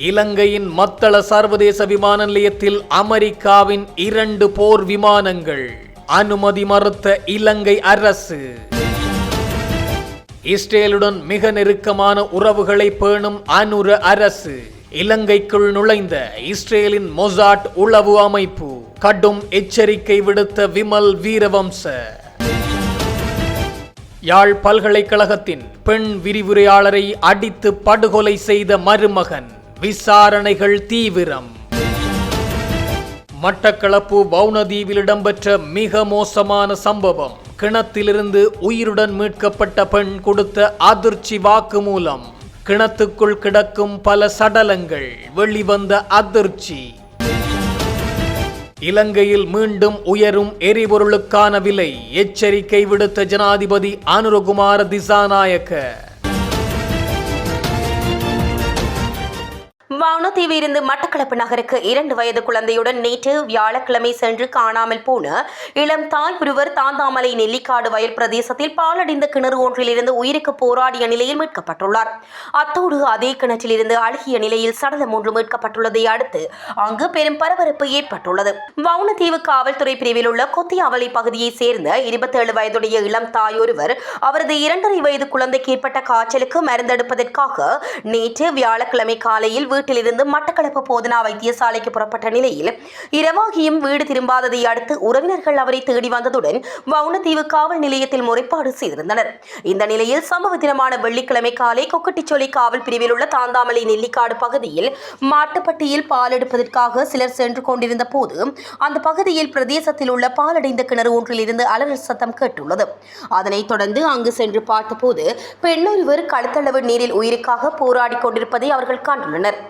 இலங்கையின் மத்தள சர்வதேச விமான நிலையத்தில் அமெரிக்காவின் 2 போர் விமானங்கள். அனுமதி மறுத்த இலங்கை அரசு. இஸ்ரேலுடன் மிக நெருக்கமான உறவுகளை பேணும் அனுர அரசு. இலங்கைக்குள் நுழைந்த இஸ்ரேலின் மொசாட் உளவு அமைப்பு. கடும் எச்சரிக்கை விடுத்த விமல் வீரவம்ச. யாழ் பல்கலைக்கழகத்தின் பெண் விரிவுரையாளரை அடித்து படுகொலை செய்த மருமகன். விசாரணைகள் தீவிரம். மட்டக்களப்பு வவுனதீவில் இடம்பெற்ற மிக மோசமான சம்பவம். கிணத்திலிருந்து உயிருடன் மீட்கப்பட்ட பெண் கொடுத்த அதிர்ச்சி வாக்குமூலம். கிணத்துக்குள் கிடக்கும் பல சடலங்கள். வெளிவந்த அதிர்ச்சி. இலங்கையில் மீண்டும் உயரும் எரிபொருளுக்கான விலை. எச்சரிக்கை விடுத்த ஜனாதிபதி அனுரகுமார திசாநாயக்க. வவுனதீவிலிருந்து மட்டக்களப்பு நகருக்கு 2 வயது குழந்தையுடன் நேற்று வியாழக்கிழமை சென்று காணாமல் போன இளம் தாய் ஒருவர் தாந்தாமலை நெல்லிக்காடு வயல் பிரதேசத்தில் பாலடைந்த கிணறு ஒன்றிலிருந்து உயிருக்கு போராடிய நிலையில் மீட்கப்பட்டுள்ளார். அத்தோடு அதே கிணற்றிலிருந்து அழுகிய நிலையில் சடலம் ஒன்று மீட்கப்பட்டுள்ளதை அடுத்து அங்கு பெரும் பரபரப்பு ஏற்பட்டுள்ளது. வவுனதீவு காவல்துறை பிரிவில் உள்ள கொத்தியாவளை பகுதியைச் சேர்ந்த 27 வயதுடைய இளம் தாய் ஒருவர் அவரது 2.5 வயது குழந்தைக்கு ஏற்பட்ட காய்ச்சலுக்கு மருந்தெடுப்பதற்காக நேற்று வியாழக்கிழமை காலையில் வீட்டிலிருந்து மட்டக்களப்பு போதனா வைத்தியசாலைக்கு புறப்பட்ட நிலையில் இரவாகியும் வீடு திரும்பாததை அடுத்து உறவினர்கள் அவரை தேடி வந்ததுடன் வவுனதீவு காவல் நிலையத்தில் முறைப்பாடு செய்திருந்தனர். இந்த நிலையில் சம்பவ தினமான வெள்ளிக்கிழமை காலை கொக்கட்டிச்சோலை காவல் பிரிவில் உள்ள தாந்தாமலை நெல்லிக்காடு பகுதியில் மாட்டுப்பட்டியில் பால் எடுப்பதற்காக சிலர் சென்று கொண்டிருந்த போது அந்த பகுதியில் பிரதேசத்தில் உள்ள பாலடைந்த கிணறு ஒன்றில் இருந்து அலறல் சத்தம் கேட்டுள்ளது. அதனைத் தொடர்ந்து அங்கு சென்று பார்த்தபோது பெண்ணொருவர் கழுத்தளவு நீரில் உயிருக்காக போராடி கொண்டிருப்பதை அவர்கள் கண்டுள்ளனர்.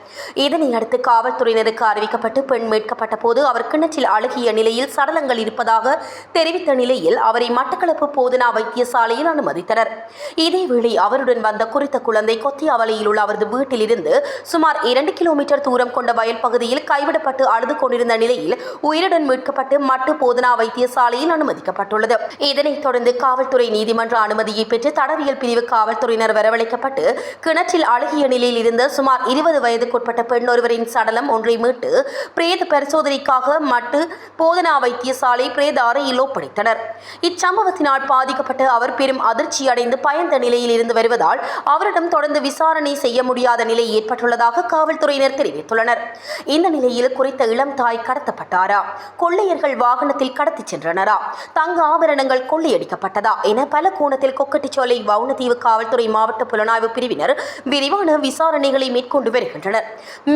இதனை அடுத்து காவல்துறையினருக்கு அறிவிக்கப்பட்டு பெண் மீட்கப்பட்ட போது அவர் கிணற்றில் அழுகிய நிலையில் சடலங்கள் இருப்பதாக தெரிவித்த நிலையில் அவரை மட்டக்களப்பு போதனா வைத்தியசாலையில் அனுமதித்தனர். இதேவேளை அவருடன் வந்த குறித்த குழந்தை கொத்தியாவளையில் உள்ள அவரது வீட்டில் இருந்து சுமார் 2 கிலோமீட்டர் தூரம் கொண்ட வயல் பகுதியில் கைவிடப்பட்டு அழுது கொண்டிருந்த நிலையில் உயிருடன் மீட்கப்பட்டு மட்டு போதனா வைத்தியசாலையில் அனுமதிக்கப்பட்டுள்ளது. இதனைத் தொடர்ந்து காவல்துறை நீதிமன்ற அனுமதியை பெற்று தடவியல் பிரிவு காவல்துறையினர் வரவழைக்கப்பட்டு கிணற்றில் அழுகிய நிலையில் இருந்த சுமார் 20 வயதுக்குட்பட்ட பெண் ஒருவரின் சடலம் ஒன்றை மீட்டு பிரேத பரிசோதனைக்காக மட்டு போதனா வைத்தியசாலை பிரேத அறையில் ஒப்படைத்தனர். இச்சம்பவத்தினால் பாதிக்கப்பட்ட அவர் பெரும் அதிர்ச்சி அடைந்து பயந்த நிலையில் இருந்து வருவதால் அவரிடம் தொடர்ந்து விசாரணை செய்ய முடியாத நிலை ஏற்பட்டுள்ளதாக காவல்துறையினர் தெரிவித்துள்ளனர். இந்த நிலையில் குறித்த இளம் தாய் கடத்தப்பட்டாரா, கொள்ளையர்கள் வாகனத்தில் கடத்திச் சென்றனரா, தங்க ஆபரணங்கள் கொள்ளையடிக்கப்பட்டதா என பல கோணத்தில் கொக்கட்டிச்சோலை வவுனதீவு காவல்துறை மாவட்ட புலனாய்வு பிரிவினர் விரிவான விசாரணைகளை மேற்கொண்டு வருகின்றனர்.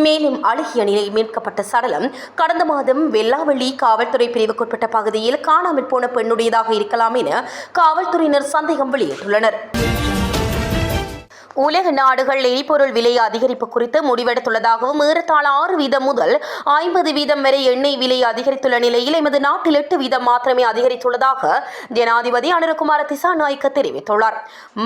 மேலும் அழுகிய நிலையில் மீட்கப்பட்ட சடலம் கடந்த மாதம் வெள்ளாவள்ளி காவல்துறை பிரிவுக்குட்பட்ட பகுதியில் காணாமல் போன பெண்ணுடையதாக இருக்கலாம் என காவல்துறையினர் சந்தேகம் வெளியிட்டுள்ளனர். உலக நாடுகள் எரிபொருள் விலை அதிகரிப்பு குறித்து முடிவெடுத்துள்ளதாகவும் ஏறத்தாழ 6% முதல் 50% வரை எண்ணெய் விலை அதிகரித்துள்ள நிலையில் எமது நாட்டில் 8% மாத்திரமே அதிகரித்துள்ளதாக ஜனாதிபதி அனுரகுமார திசாநாயக்க தெரிவித்துள்ளார்.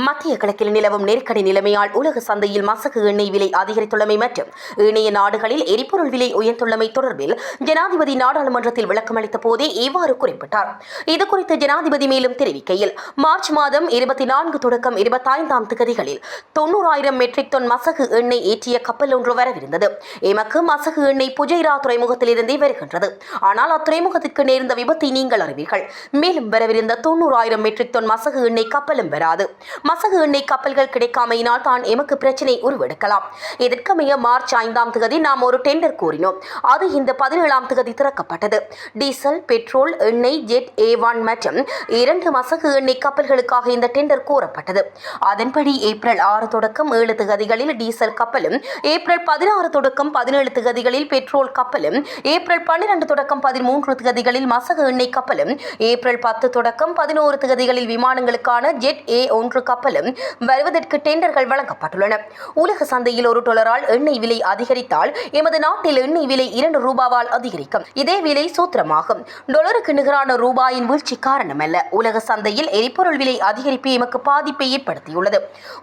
மத்திய கிழக்கில் நிலவும் நெருக்கடி நிலைமையால் உலக சந்தையில் மசகு எண்ணெய் விலை அதிகரித்துள்ளமை மற்றும் ஏனைய நாடுகளில் எரிபொருள் விலை உயர்ந்துள்ளமை தொடர்பில் ஜனாதிபதி நாடாளுமன்றத்தில் விளக்கமளித்த போதே இவ்வாறு குறிப்பிட்டார். இதுகுறித்து ஜனாதிபதி மேலும் தெரிவிக்கையில் மார்ச் மாதம் 24 தொடக்கம் 25ஆம் தேதிகளில் 90,000 மெட்ரிக் டன் மசகு எண்ணெய் ஏற்றிய கப்பல் ஒன்று வரவிருந்தது. எமக்கு மசகு எண்ணெய் புஜைரா துறைமுகத்திலிருந்தே வருகின்றது. ஆனால் அத்துறைமுகத்திற்கு நேர்ந்த விபத்தை நீங்கள் அறிவீர்கள். மேலும் வரவிருந்த 90,000 மெட்ரிக் டன் மசகு எண்ணெய் கப்பலும் வராது. மசகு எண்ணெய் கப்பல்கள் கிடைக்காமையினால் தான் எமக்கு பிரச்சினை உருவெடுக்கலாம். இதற்கமைய மார்ச் 5ஆம் தேதி நாம் ஒரு டெண்டர் கோரினோம். அது இந்த 17ஆம் தேதி திறக்கப்பட்டது. டீசல், பெட்ரோல், எண்ணெய், ஜெட் A1 மற்றும் 2 மசகு எண்ணெய் கப்பல்களுக்காக இந்த டெண்டர் கோரப்பட்டது. அதன்படி ஏப்ரல் 6 தொடக்கம் 7 திகதிகளில் டீசல் கப்பலும், ஏப்ரல் 16 தொடக்கம் 17 திகதிகளில் பெட்ரோல் கப்பலும், ஏப்ரல் 12 தொடக்கம் 13 திகதிகளில் மசகு எண்ணெய் கப்பலும், ஏப்ரல் 10 தொடக்கம் 11 திகதிகளில் விமானங்களுக்கான ஜெட் A1 கப்பலும் வருவதற்கு டெண்டர்கள் வழங்கப்பட்டுள்ளன. உலக சந்தையில் $1 எண்ணெய் விலை அதிகரித்தால் எமது நாட்டில் எண்ணெய் விலை $2 அதிகரிக்கும். இதே விலை சூத்திரமாகும். டாலருக்கு நிகரான ரூபாயின் வீழ்ச்சி காரணமல்ல. உலக சந்தையில் எரிபொருள் விலை அதிகரிப்பு எமக்கு பாதிப்பை ஏற்படுத்தியுள்ளது.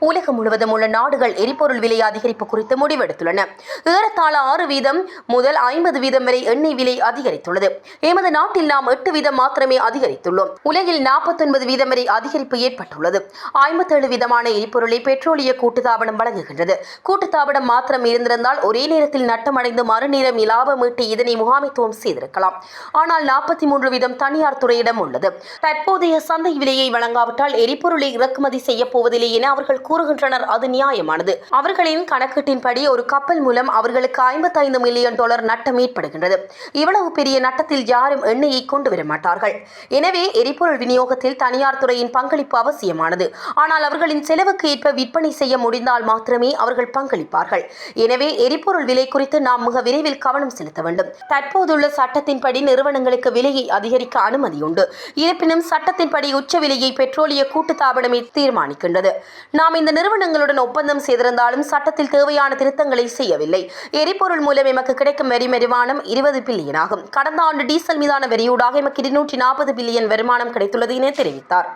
உலகம் முழுவதும் முழுவதும் உள்ள நாடுகள் எரிபொருள் விலை அதிகரிப்பு குறித்து முடிவெடுத்துள்ளன. ஏறத்தாழ 6% முதல் 50% வரை எண்ணெய் விலை அதிகரித்துள்ளது. எமது நாட்டில் நாம் 8% மாத்திரமே அதிகரித்துள்ளோம். உலகில் 49% வரை அதிகரிப்பு ஏற்பட்டுள்ளது. 57 விதமான எரிபொருளை பெட்ரோலிய கூட்டுத்தாபனம் வழங்குகின்றது. கூட்டுத்தாபனம் மாத்திரம் இருந்திருந்தால் ஒரே நேரத்தில் நட்டமடைந்து மறுநேரம் இலாபம் ஈட்டி இதனை முகாமைத்துவம் செய்திருக்கலாம். ஆனால் 43% தனியார் துறையிடம் உள்ளது. தற்போதைய சந்தை விலையை வழங்காவிட்டால் எரிபொருளை இறக்குமதி செய்ய போவதில்லை என அவர்கள் கூறுகின்றனர். அது நியாயமானது. அவர்களின் கணக்கீட்டின்படி ஒரு கப்பல் மூலம் அவர்களுக்கு $55 மில்லியன் நட்டம் ஏற்படுகின்றது. இவ்வளவு பெரிய நட்டத்தில் யாரும் எண்ணெயை கொண்டு வர மாட்டார்கள். எனவே எரிபொருள் விநியோகத்தில் தனியார் துறையின் பங்களிப்பு அவசியமானது. ஆனால் அவர்களின் செலவுக்கு ஏற்ப விற்பனை செய்ய முடிந்தால் மாத்திரமே அவர்கள் பங்களிப்பார்கள். எனவே எரிபொருள் விலை குறித்து நாம் மிக விரைவில் கவனம் செலுத்த வேண்டும். தற்போதுள்ள சட்டத்தின்படி நிறுவனங்களுக்கு விலையை அதிகரிக்க அனுமதி உண்டு. இருப்பினும் சட்டத்தின்படி உச்ச விலையை பெட்ரோலிய கூட்டுத்தாபனமே தீர்மானிக்கின்றது. நாம் இந்த நிறுவனங்களுடன் ஒப்பந்தம் செய்திருந்தாலும் சட்டத்தில் தேவையான திருத்தங்களை செய்யவில்லை. எரிபொருள் மூலம் எமக்கு கிடைக்கும் வரி வருமானம் 20 பில்லியன் ஆகும். கடந்த ஆண்டு டீசல் மீதான வரியூடாக எமக்கு 240 பில்லியன் வருமானம் கிடைத்துள்ளது என தெரிவித்தார்.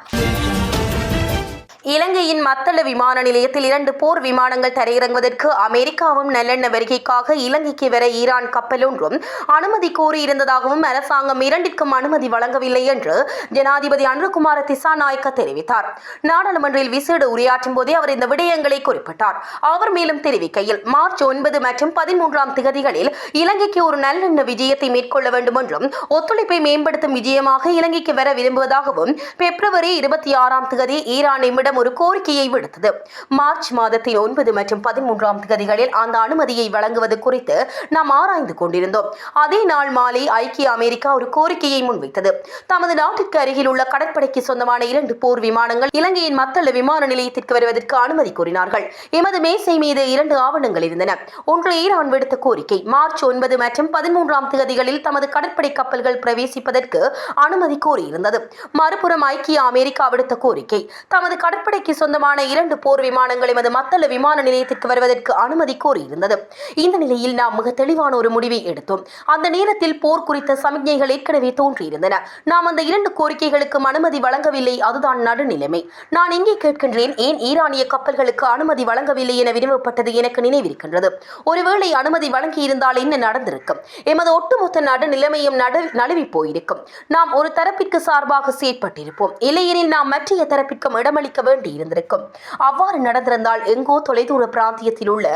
இலங்கையின் மத்தள விமான நிலையத்தில் 2 போர் விமானங்கள் தரையிறங்குவதற்கு அமெரிக்காவும் நல்லெண்ணெய் வருகைக்காக இலங்கைக்கு வர ஈரான் கப்பல் ஒன்றும் அனுமதி கோரியிருந்ததாகவும் அரசாங்கம் 2ற்கும் அனுமதி வழங்கவில்லை என்று ஜனாதிபதி அனுரகுமார திசாநாயக்க தெரிவித்தார். நாடாளுமன்றில் விசேட உரையாற்றும் போதே அவர் இந்த விடயங்களை குறிப்பிட்டார். அவர் மேலும் தெரிவிக்கையில், மார்ச் 9 மற்றும் 13ஆம் திகதிகளில் இலங்கைக்கு ஒரு நல்லெண்ணெய் விஜயத்தை மேற்கொள்ள வேண்டும் என்றும் ஒத்துழைப்பை மேம்படுத்தும் விஜயமாக இலங்கைக்கு வர விரும்புவதாகவும் பிப்ரவரி 26ஆம் திகதி ஈரான் எம்மிடம் ஒரு கோரிக்கையை விடுத்தது. மார்ச் மாதத்தின் 9 மற்றும் 13ஆம் திகதிகளில் அந்த அனுமதியை வழங்குவது குறித்து நாம் ஆராய்ந்து கொண்டிருந்தோம். அதே நாள் மாலை ஐக்கிய அமெரிக்கா ஒரு கோரிக்கையை முன்வைத்தது. தமது நாட்டிற்கு அருகில் உள்ள கடற்படைக்கு சொந்தமான 2 போர் விமானங்கள் இலங்கையின் மத்தள விமான நிலையத்திற்கு வருவதற்கு அனுமதி கோரினார்கள். எமது மேசை மீது 2 ஆவணங்கள் இருந்தன. ஒன்று ஈரான் விடுத்த கோரிக்கை. மார்ச் 9 மற்றும் 13ஆம் திகதிகளில் தமது கடற்படை கப்பல்கள் பிரவேசிப்பதற்கு அனுமதி கோரியிருந்தது. மறுபுறம் ஐக்கிய அமெரிக்கா விடுத்த கோரிக்கை. தமது கடற்படைக்கு சொந்தமான 2 போர் விமானங்கள் எமது மத்தள விமான நிலையத்திற்கு வருவதற்கு அனுமதி கோரியிருந்தது. இந்த நிலையில் நாம் மிக தெளிவான ஒரு முடிவை எடுத்தோம். அந்த நேரத்தில் போர் குறித்த சமிக்ஞைகள் ஏற்கனவே தோன்றியிருந்தன. நாம் அந்த 2 கோரிக்கைகளுக்கும் அனுமதி வழங்கவில்லை. அதுதான் நடுநிலைமை. நான் இங்கே கேட்கின்றேன், ஏன் ஈரானிய கப்பல்களுக்கு அனுமதி வழங்கவில்லை என வினவப்பட்டது எனக்கு நினைவிருக்கின்றது. ஒருவேளை அனுமதி வழங்கியிருந்தால் என்ன நடந்திருக்கும்? எமது ஒட்டுமொத்த நடுநிலைமையும் நழுவி போயிருக்கும். நாம் ஒரு தரப்பிற்கு சார்பாக செயற்பட்டிருப்போம். இல்லையெனில் நாம் மற்றைய தரப்பிற்கும் இடமளிக்க வேண்டியிருந்திருக்கும். அவ்வாறு நடந்திருந்தால் எங்கோ தொலைதூர பிராந்தியத்தில் உள்ள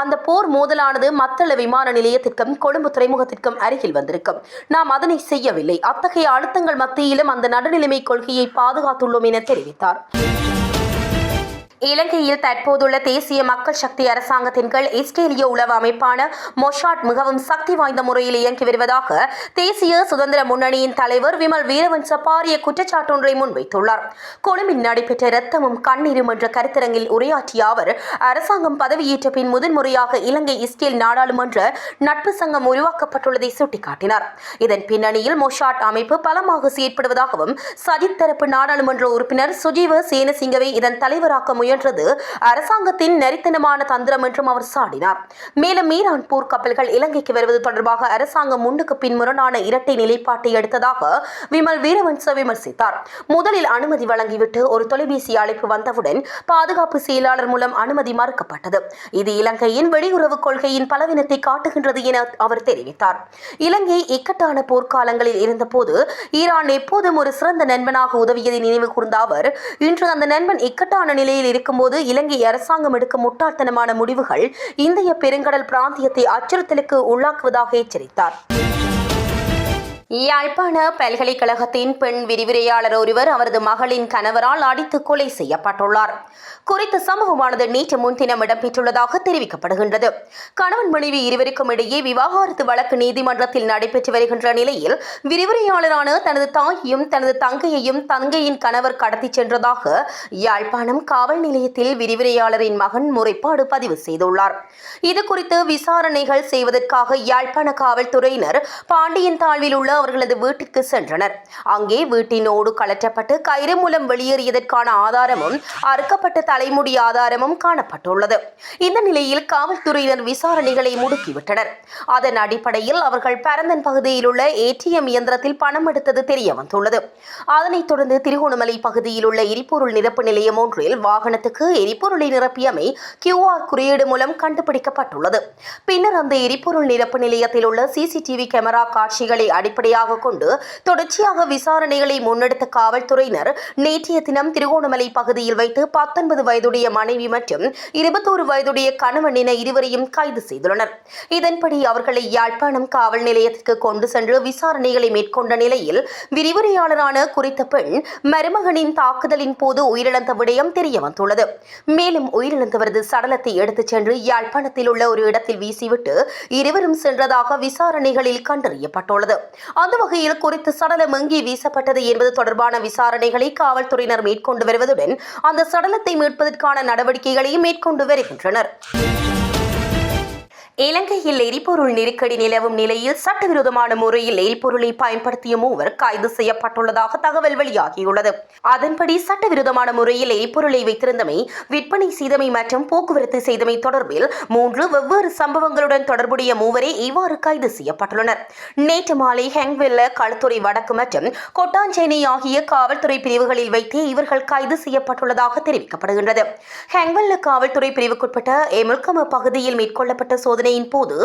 அந்த போர் மோதலானது மத்தள விமான நிலையத்திற்கும் கொழும்பு துறைமுகத்திற்கும் அருகில் வந்திருக்கும். நாம் அதனை செய்யவில்லை. அத்தகைய அழுத்தங்கள் மத்தியிலும் அந்த நடுநிலைமை கொள்கையை பாதுகாத்துள்ளோம் என தெரிவித்தார். இலங்கையில் தற்போதுள்ள தேசிய மக்கள் சக்தி அரசாங்கத்தின் கீழ் இஸ்ரேலிய உளவு அமைப்பான மொசாட் மிகவும் சக்தி வாய்ந்த முறையில் இயங்கி வருவதாக தேசிய சுதந்திர முன்னணியின் தலைவர் விமல் வீரவன்ச பாரிய குற்றச்சாட்டொன்றை முன்வைத்துள்ளார். கொழும்பில் நடைபெற்ற இரத்தமும் கண்ணீரும் என்ற கருத்தரங்கில் உரையாற்றிய அவர், அரசாங்கம் பதவியேற்ற பின் முதன்முறையாக இலங்கை இஸ்ரேல் நாடாளுமன்ற நட்பு சங்கம் உருவாக்கப்பட்டுள்ளதை சுட்டிக்காட்டினார். இதன் பின்னணியில் மொசாட் அமைப்பு பலமாக செயற்படுவதாகவும் சஜித் தரப்பு நாடாளுமன்ற உறுப்பினர் சுஜீவ சேனசிங்கவை இதன் தலைவராக்க முயன்றது அரசாங்கத்தின் நெறித்தனமான தந்திரம் என்றும் அவர் சாடினார். மேலும் ஈரான் போர்க்கப்பல்கள் இலங்கைக்கு வருவது தொடர்பாக அரசாங்கம் முன்னுக்கு பின் முரணான இரட்டை நிலைப்பாட்டை எடுத்ததாக விமல் வீரவன்ச விமர்சித்தார். முதலில் அனுமதி வழங்கிவிட்டு ஒரு தொலைபேசி அழைப்பு வந்தவுடன் பாதுகாப்பு செயலாளர் மூலம் அனுமதி மறுக்கப்பட்டது. இது இலங்கையின் வெளியுறவு கொள்கையின் பலவீனத்தை காட்டுகின்றது என அவர் தெரிவித்தார். இலங்கை இக்கட்டான போர்க்காலங்களில் இருந்தபோது ஈரான் எப்போதும் ஒரு சிறந்த நண்பனாக உதவியதை நினைவு கூர்ந்த அவர், இன்று அந்த நண்பன் இக்கட்டான நிலையில் இருக்கும்போது இலங்கை அரசாங்கம் எடுக்கும் முட்டாள்தனமான முடிவுகள் இந்திய பெருங்கடல் பிராந்தியத்தை அச்சுறுத்தலுக்கு உள்ளாக்குவதாக எச்சரித்தார். யாழ்ப்பாண பல்கலைக்கழகத்தின் பெண் விரிவுரையாளர் ஒருவர் அவரது மகளின் கணவரால் அடித்து கொலை செய்யப்பட்டுள்ளார். குறித்த சம்பவமானது நேற்று முன்தினம் இடம்பெற்றுள்ளதாக தெரிவிக்கப்படுகின்றது. கணவன் மனைவி இருவருக்கும் இடையே விவாகரத்து வழக்கு நீதிமன்றத்தில் நடைபெற்று வருகின்ற நிலையில் விரிவுரையாளரான தனது தாயையும் தனது தங்கையையும் தங்கையின் கணவர் கடத்திச் சென்றதாக யாழ்ப்பாணம் காவல் நிலையத்தில் விரிவுரையாளரின் மகன் முறைப்பாடு பதிவு செய்துள்ளார். இதுகுறித்து விசாரணைகள் செய்வதற்காக யாழ்ப்பாண காவல்துறையினர் பாண்டியன் தாழ்வில் உள்ள அவர்களது வீட்டிற்கு சென்றனர். அங்கே வீட்டினோடு கலற்றப்பட்டு கயிறு மூலம் வெளியேறியதற்கான ஆதாரமும் அறுக்கப்பட்ட தலைமுடி ஆதாரமும் காணப்பட்டுள்ளது. இந்த நிலையில் காவல்துறையினர் விசாரணைகளை முடுக்கிவிட்டனர். அதன் அடிப்படையில் அவர்கள் பரந்தன் பகுதியில் உள்ள ATM இயந்திரத்தில் பணம் எடுத்தது தெரிய வந்துள்ளது. அதனைத் தொடர்ந்து திருகோணமலை பகுதியில் உள்ள எரிபொருள் நிரப்பு நிலையம் ஒன்றில் வாகனத்துக்கு எரிபொருளை நிரப்பியமை QR குறியீடு மூலம் கண்டுபிடிக்கப்பட்டுள்ளது. பின்னர் அந்த எரிபொருள் நிரப்பு நிலையத்தில் உள்ள CCTV கேமரா காட்சிகளை அடிப்படையாக கொண்டு தொடர்ச்சியாக விசாரணைகளை முன்னெடுத்த காவல்துறையினர் நேற்றைய தினம் திருகோணமலை பகுதியில் வைத்து 19 வயதுடைய மனைவி மற்றும் 21 வயதுடைய கணவன் என இருவரையும் கைது செய்துள்ளனர். இதன்படி அவர்களை யாழ்ப்பாணம் காவல் நிலையத்திற்கு கொண்டு சென்று விசாரணைகளை மேற்கொண்ட நிலையில் விரிவுரையாளரான குறித்த பெண் மருமகனின் தாக்குதலின் போது உயிரிழந்த விடயம் தெரிய வந்துள்ளது. மேலும் உயிரிழந்தவரது சடலத்தை எடுத்துச் சென்று யாழ்ப்பாணத்தில் உள்ள ஒரு இடத்தில் வீசிவிட்டு இருவரும் சென்றதாக விசாரணைகளில் கண்டறியப்பட்டுள்ளது. அந்த வகையில் குறித்த சடலம் எங்கே வீசப்பட்டது என்பது தொடர்பான விசாரணைகளை காவல்துறையினர் மேற்கொண்டு வருவதுடன் அந்த சடலத்தை மீட்பதற்கான நடவடிக்கைகளையும் மேற்கொண்டு வருகின்றனர். இலங்கையில் எரிபொருள் நெருக்கடி நிலவும் நிலையில் சட்டவிரோதமான முறையில் எரிபொருளை பயன்படுத்திய மூவர் கைது செய்யப்பட்டுள்ளதாக தகவல் வெளியாகியுள்ளது. அதன்படி சட்டவிரோதமான முறையில் எரிபொருளை வைத்திருந்தமை, விற்பனை செய்தமை மற்றும் போக்குவரத்து செய்தமை தொடர்பில் 3 வெவ்வேறு சம்பவங்களுடன் தொடர்புடைய மூவரே இவ்வாறு கைது செய்யப்பட்டுள்ளனர். நேற்று மாலை ஹெங்வெல்ல, களுத்துறை வடக்கு மற்றும் கொட்டாஞ்சேனை ஆகிய காவல்துறை பிரிவுகளில் வைத்தே இவர்கள் கைது செய்யப்பட்டுள்ளதாக தெரிவிக்கப்படுகின்றது. ஹெங்வெல்ல காவல்துறை பிரிவுக்குட்பட்ட எமுல்கம பகுதியில் மேற்கொள்ளப்பட்ட சோதனையின் போது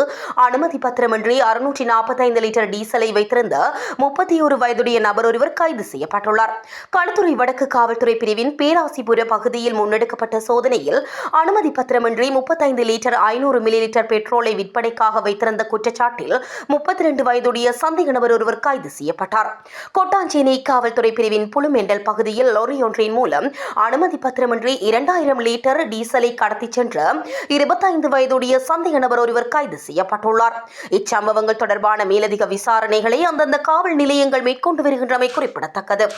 அனுமதி பத்திரமின்றி 645 லிட்டர் டீசலை வைத்திருந்த 31 வயதுடைய நபர் ஒருவர் கைது செய்யப்பட்டுள்ளார். களுத்துறை வடக்கு காவல்துறை பிரிவின் பேராசிபுர பகுதியில் முன்னெடுக்கப்பட்ட சோதனையில் அனுமதி பத்திரமின்றி 35 லிட்டர் 500 மில்லி லிட்டர் பெட்ரோலை விற்பனைக்காக வைத்திருந்த குற்றச்சாட்டில் 32 வயதுடைய சந்தேக நபர் ஒருவர் கைது செய்யப்பட்டார். கொட்டாஞ்சேனை காவல்துறை பிரிவின் புலுமெண்டல் பகுதியில் லொரி ஒன்றின் மூலம் அனுமதி பத்திரமின்றி 2000 லிட்டர் டீசலை கடத்திச் சென்ற 25 வயதுடைய சந்தேக நபர் ஒருவர் கைது செய்யப்பட்டுள்ளார். இச்சம்பவங்கள் தொடர்பான மேலதிக விசாரணைகளை அந்தந்த காவல் நிலையங்கள் மேற்கொண்டு வருகின்றமை குறிப்பிடத்தக்கது.